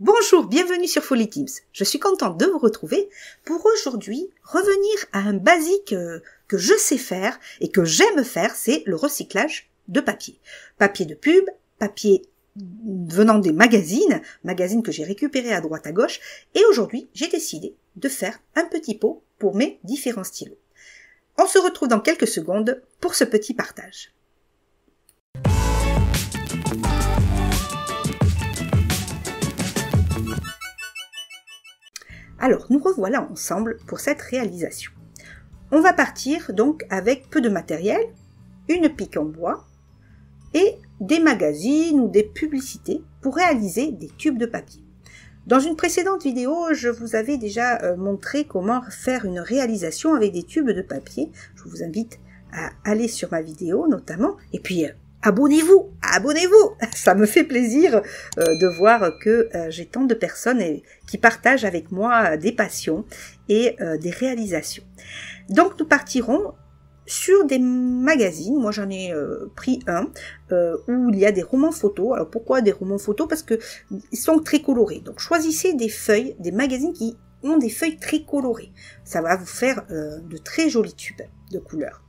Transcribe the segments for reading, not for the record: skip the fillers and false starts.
Bonjour, bienvenue sur Folly Teams. Je suis contente de vous retrouver pour aujourd'hui revenir à un basique que je sais faire et que j'aime faire, c'est le recyclage de papier. Papier de pub, papier venant des magazines que j'ai récupérés à droite à gauche, et aujourd'hui j'ai décidé de faire un petit pot pour mes différents stylos. On se retrouve dans quelques secondes pour ce petit partage. Alors, nous revoilà ensemble pour cette réalisation. On va partir donc avec peu de matériel, une pique en bois et des magazines ou des publicités pour réaliser des tubes de papier. Dans une précédente vidéo, je vous avais déjà montré comment faire une réalisation avec des tubes de papier. Je vous invite à aller sur ma vidéo notamment, et puis abonnez-vous, ça me fait plaisir de voir que j'ai tant de personnes qui partagent avec moi des passions et des réalisations. Donc nous partirons sur des magazines. Moi j'en ai pris un où il y a des romans photos. Alors pourquoi des romans photos? Parce que ils sont très colorés. Donc choisissez des feuilles, des magazines qui ont des feuilles très colorées. Ça va vous faire de très jolis tubes de couleurs.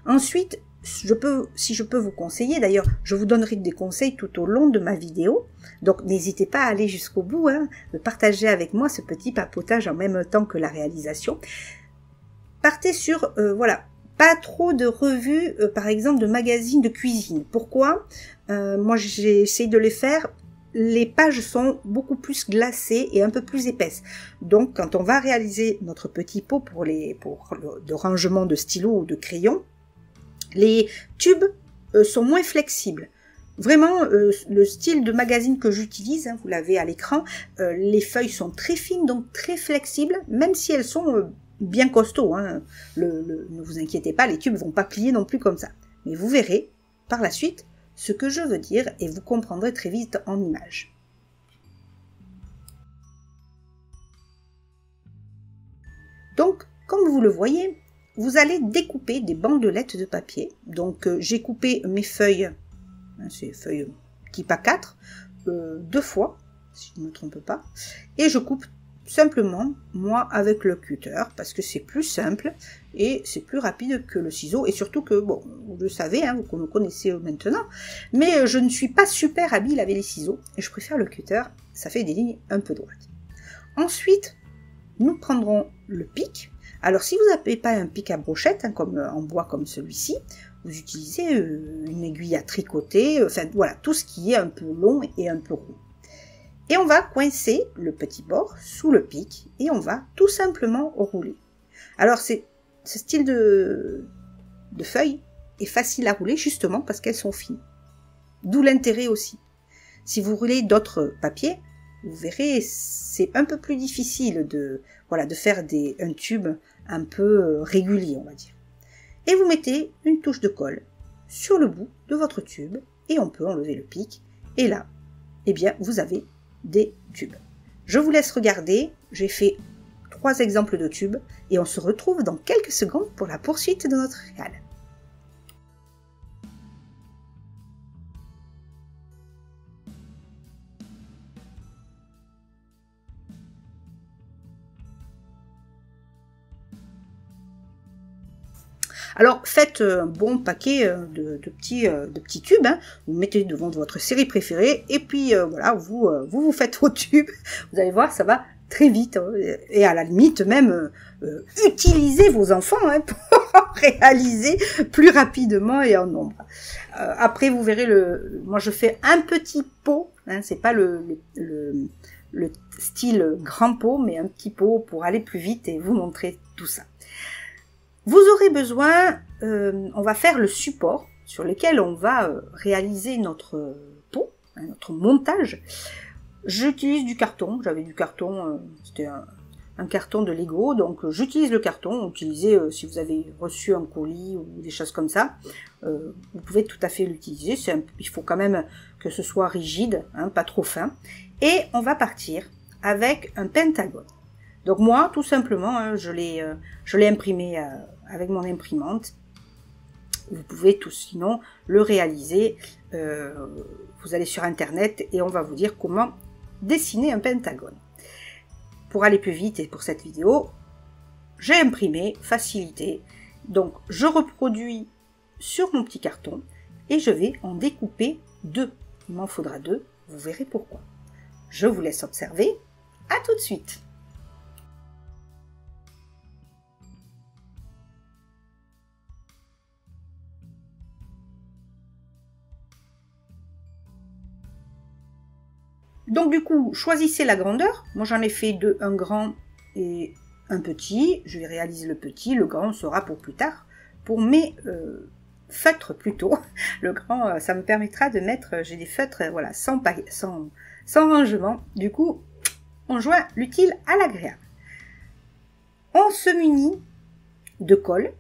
Ensuite, si je peux vous conseiller, d'ailleurs, je vous donnerai des conseils tout au long de ma vidéo, donc n'hésitez pas à aller jusqu'au bout, de partager avec moi ce petit papotage en même temps que la réalisation. Partez sur, voilà, pas trop de revues, par exemple, de magazines de cuisine. Pourquoi? Moi, j'ai essayé de les faire. Les pages sont beaucoup plus glacées et un peu plus épaisses. Donc, quand on va réaliser notre petit pot pour de rangement de stylos ou de crayons, les tubes sont moins flexibles. Vraiment, le style de magazine que j'utilise, vous l'avez à l'écran, les feuilles sont très fines, donc très flexibles, même si elles sont bien costauds. Ne vous inquiétez pas, les tubes ne vont pas plier non plus comme ça. Mais vous verrez par la suite ce que je veux dire et vous comprendrez très vite en images. Donc, comme vous le voyez, vous allez découper des bandelettes de papier. Donc j'ai coupé mes feuilles, ces feuilles type A4, deux fois, si je ne me trompe pas. Et je coupe simplement, moi, avec le cutter, parce que c'est plus simple et c'est plus rapide que le ciseau. Et surtout que, bon, vous le savez, vous me connaissez maintenant, mais je ne suis pas super habile avec les ciseaux. Et je préfère le cutter, ça fait des lignes un peu droites. Ensuite, nous prendrons le pic. Alors, si vous n'avez pas un pic à brochette, comme en bois comme celui-ci, vous utilisez une aiguille à tricoter, enfin voilà, tout ce qui est un peu long et un peu rond. Et on va coincer le petit bord sous le pic et on va tout simplement rouler. Alors, ce style de feuille est facile à rouler justement parce qu'elles sont fines. D'où l'intérêt aussi. Si vous roulez d'autres papiers, vous verrez, c'est un peu plus difficile de faire un tube un peu régulier, on va dire. Et vous mettez une touche de colle sur le bout de votre tube et on peut enlever le pic. Et là, eh bien, vous avez des tubes. Je vous laisse regarder. J'ai fait 3 exemples de tubes et on se retrouve dans quelques secondes pour la poursuite de notre réal. Alors, faites un bon paquet de petits tubes. Vous mettez devant votre série préférée. Et puis, voilà, vous faites vos tubes. Vous allez voir, ça va très vite. Et à la limite, même, utilisez vos enfants pour réaliser plus rapidement et en nombre. Après, vous verrez, moi, je fais un petit pot. C'est pas le style grand pot, mais un petit pot pour aller plus vite et vous montrer tout ça. Vous aurez besoin, on va faire le support sur lequel on va réaliser notre pot, notre montage. J'utilise du carton, j'avais du carton, c'était un carton de Lego, donc j'utilise le carton. Utilisez si vous avez reçu un colis ou des choses comme ça, vous pouvez tout à fait l'utiliser. Il faut quand même que ce soit rigide, pas trop fin. Et on va partir avec un pentagone. Donc moi, tout simplement, je l'ai imprimé avec mon imprimante. Vous pouvez tout sinon le réaliser. Vous allez sur internet et on va vous dire comment dessiner un pentagone. Pour aller plus vite et pour cette vidéo, j'ai imprimé, facilité. Donc je reproduis sur mon petit carton et je vais en découper 2. Il m'en faudra 2, vous verrez pourquoi. Je vous laisse observer. À tout de suite. Donc du coup, choisissez la grandeur. Moi j'en ai fait 2, un grand et un petit. Je vais réaliser le petit, le grand sera pour plus tard. Pour mes feutres plutôt. Le grand, ça me permettra de mettre, j'ai des feutres voilà, sans rangement. Du coup, on joint l'utile à l'agréable. On se munit de colle.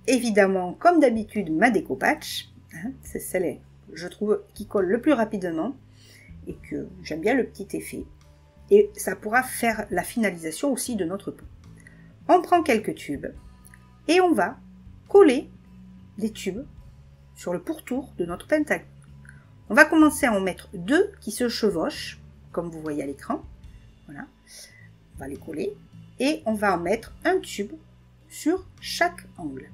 Évidemment, comme d'habitude, ma déco patch. Hein, c'est celle, je trouve, qui colle le plus rapidement. Et que j'aime bien le petit effet. Et ça pourra faire la finalisation aussi de notre pot. On prend quelques tubes et on va coller les tubes sur le pourtour de notre pentagone. On va commencer à en mettre 2 qui se chevauchent, comme vous voyez à l'écran. Voilà. On va les coller et on va en mettre un tube sur chaque angle.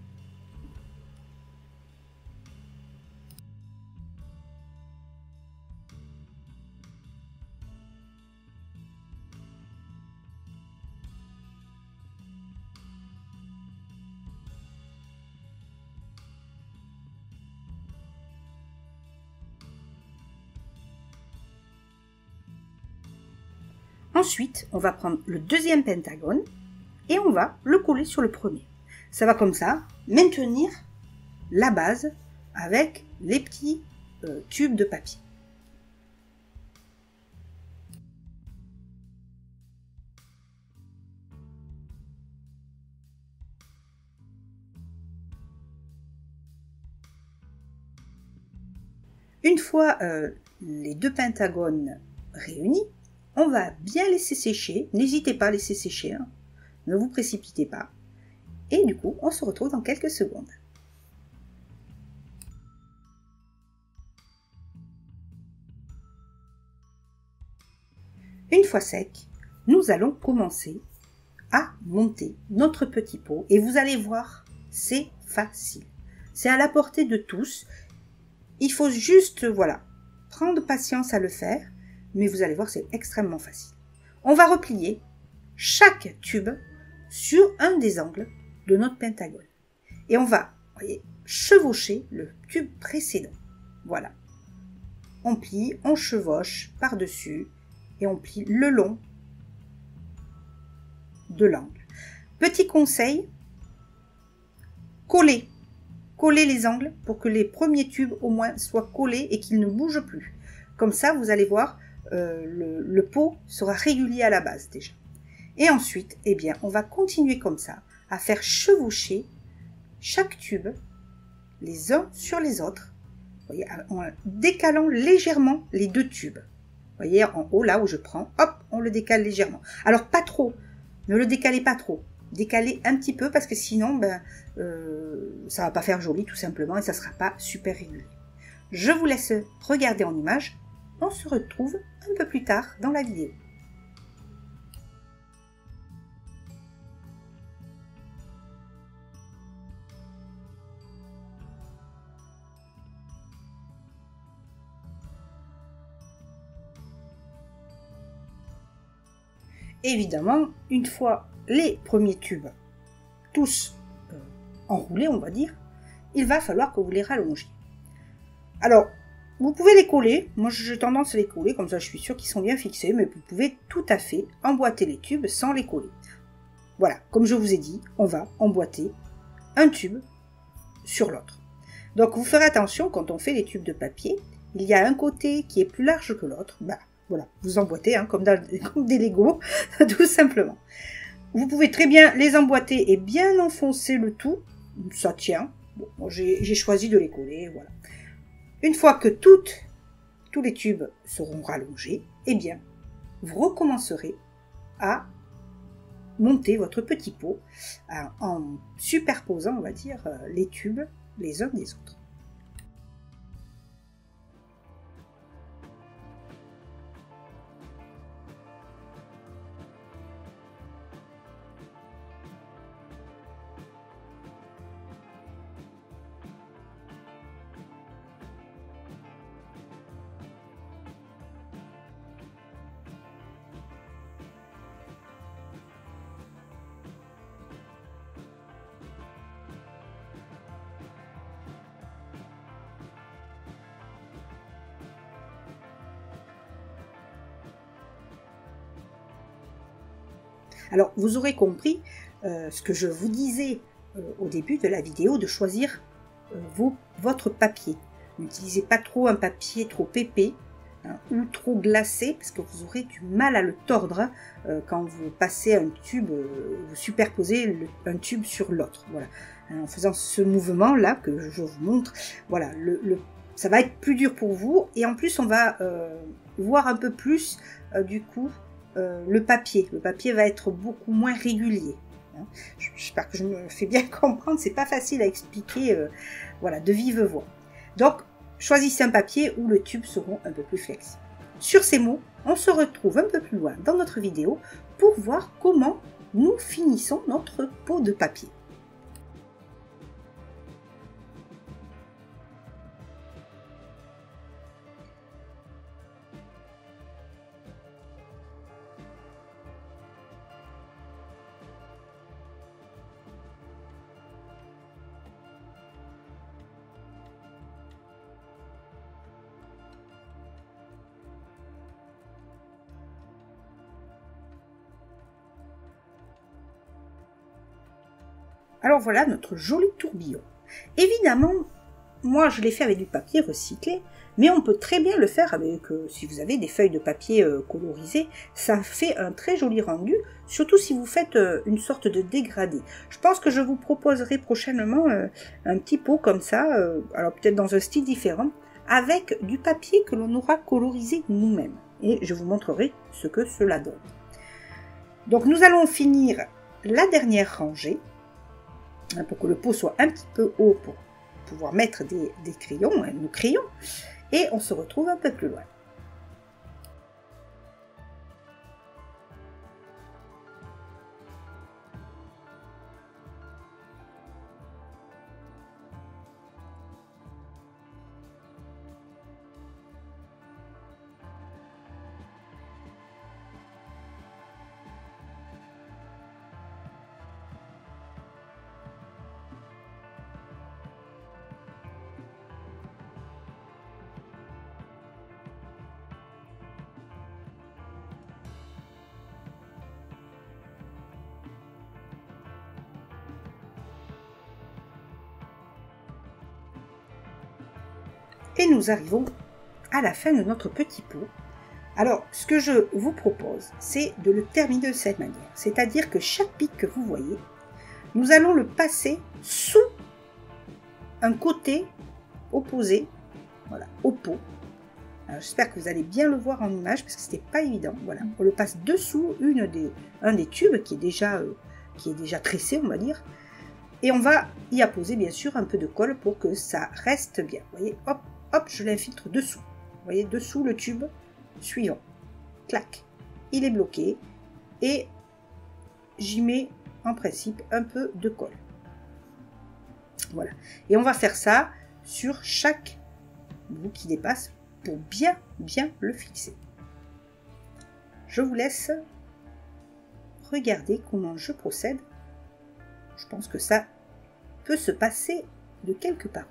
Ensuite, on va prendre le deuxième pentagone et on va le coller sur le premier. Ça va comme ça maintenir la base avec les petits tubes de papier. Une fois les 2 pentagones réunis, on va bien laisser sécher. N'hésitez pas à laisser sécher, hein. Ne vous précipitez pas. Et du coup, on se retrouve dans quelques secondes. Une fois sec, nous allons commencer à monter notre petit pot. Et vous allez voir, c'est facile. C'est à la portée de tous. Il faut juste, voilà, prendre patience à le faire. Mais vous allez voir, c'est extrêmement facile. On va replier chaque tube sur un des angles de notre pentagone. Et on va, voyez, chevaucher le tube précédent. Voilà. On plie, on chevauche par-dessus et on plie le long de l'angle. Petit conseil, coller les angles pour que les premiers tubes au moins soient collés et qu'ils ne bougent plus. Comme ça, vous allez voir, le pot sera régulier à la base déjà. Et ensuite, eh bien, on va continuer comme ça, à faire chevaucher chaque tube les uns sur les autres, voyez, en décalant légèrement les 2 tubes. Vous voyez, en haut, là où je prends, hop, on le décale légèrement. Alors, pas trop, ne le décalez pas trop. Décalez un petit peu parce que sinon, ça va pas faire joli tout simplement et ça sera pas super régulier. Je vous laisse regarder en image. On se retrouve un peu plus tard dans la vidéo. Évidemment, une fois les premiers tubes tous enroulés, on va dire, il va falloir que vous les rallongiez. Alors, vous pouvez les coller. Moi, j'ai tendance à les coller, comme ça je suis sûre qu'ils sont bien fixés, mais vous pouvez tout à fait emboîter les tubes sans les coller. Voilà, comme je vous ai dit, on va emboîter un tube sur l'autre. Donc, vous ferez attention quand on fait les tubes de papier, il y a un côté qui est plus large que l'autre. Voilà, vous emboîtez hein, comme des Legos, tout simplement. Vous pouvez très bien les emboîter et bien enfoncer le tout, ça tient. Bon, moi j'ai choisi de les coller, voilà. Une fois que tous les tubes seront rallongés, eh bien, vous recommencerez à monter votre petit pot en superposant, on va dire, les tubes les uns des autres. Alors, vous aurez compris ce que je vous disais au début de la vidéo, de choisir votre papier. N'utilisez pas trop un papier trop épais, hein, ou trop glacé, parce que vous aurez du mal à le tordre quand vous passez un tube, vous superposez un tube sur l'autre. Voilà. En faisant ce mouvement là que je vous montre, voilà, ça va être plus dur pour vous, et en plus on va voir un peu plus du coup le papier. Le papier va être beaucoup moins régulier. Hein. J'espère que je me fais bien comprendre, c'est pas facile à expliquer voilà, de vive voix. Donc, choisissez un papier où le tube seront un peu plus flexible. Sur ces mots, on se retrouve un peu plus loin dans notre vidéo pour voir comment nous finissons notre pot de papier. Alors voilà notre joli tourbillon. Évidemment, moi je l'ai fait avec du papier recyclé, mais on peut très bien le faire avec, si vous avez des feuilles de papier colorisées, ça fait un très joli rendu, surtout si vous faites une sorte de dégradé. Je pense que je vous proposerai prochainement un petit pot comme ça, alors peut-être dans un style différent, avec du papier que l'on aura colorisé nous-mêmes. Et je vous montrerai ce que cela donne. Donc nous allons finir la dernière rangée, pour que le pot soit un petit peu haut pour pouvoir mettre des crayons, nos crayons, et on se retrouve un peu plus loin. Et nous arrivons à la fin de notre petit pot. Alors, ce que je vous propose, c'est de le terminer de cette manière. C'est-à-dire que chaque pic que vous voyez, nous allons le passer sous un côté opposé, voilà, au pot. J'espère que vous allez bien le voir en image, parce que ce n'était pas évident. Voilà, on le passe dessous un des tubes qui est déjà tressé, on va dire. Et on va y apposer, bien sûr, un peu de colle pour que ça reste bien. Vous voyez, hop, hop, je l'infiltre dessous. Vous voyez, dessous le tube suivant. Clac. Il est bloqué. Et j'y mets, en principe, un peu de colle. Voilà. Et on va faire ça sur chaque bout qui dépasse pour bien le fixer. Je vous laisse regarder comment je procède. Je pense que ça peut se passer de quelques paroles.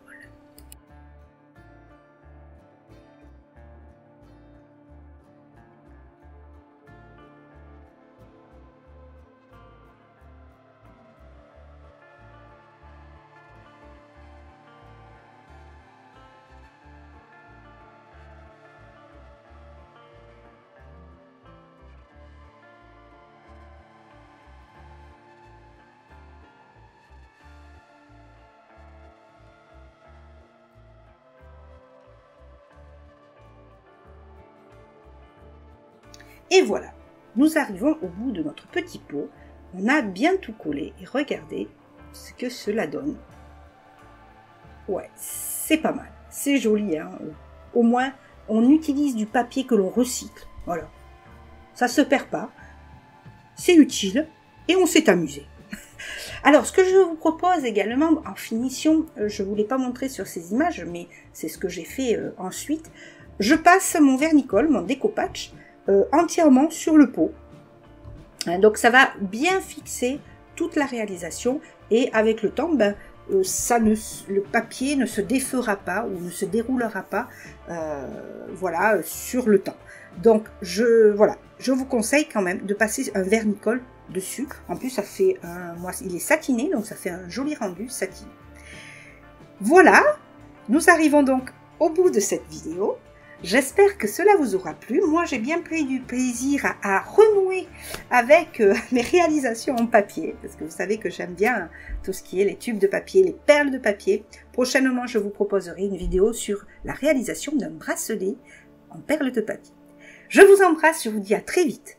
Et voilà, nous arrivons au bout de notre petit pot. On a bien tout collé et regardez ce que cela donne. Ouais, c'est pas mal, c'est joli, hein. Au moins, on utilise du papier que l'on recycle. Voilà, ça se perd pas, c'est utile et on s'est amusé. Alors, ce que je vous propose également en finition, je ne vous l'ai pas montré sur ces images, mais c'est ce que j'ai fait ensuite. Je passe mon vernicole, mon découpage, entièrement sur le pot. Donc ça va bien fixer toute la réalisation et avec le temps, le papier ne se défera pas ou ne se déroulera pas voilà, sur le temps. Donc voilà, je vous conseille quand même de passer un vernicole dessus. En plus, ça fait il est satiné, donc ça fait un joli rendu satiné. Voilà, nous arrivons donc au bout de cette vidéo. J'espère que cela vous aura plu. Moi, j'ai bien pris du plaisir à renouer avec mes réalisations en papier, parce que vous savez que j'aime bien tout ce qui est les tubes de papier, les perles de papier. Prochainement, je vous proposerai une vidéo sur la réalisation d'un bracelet en perles de papier. Je vous embrasse, je vous dis à très vite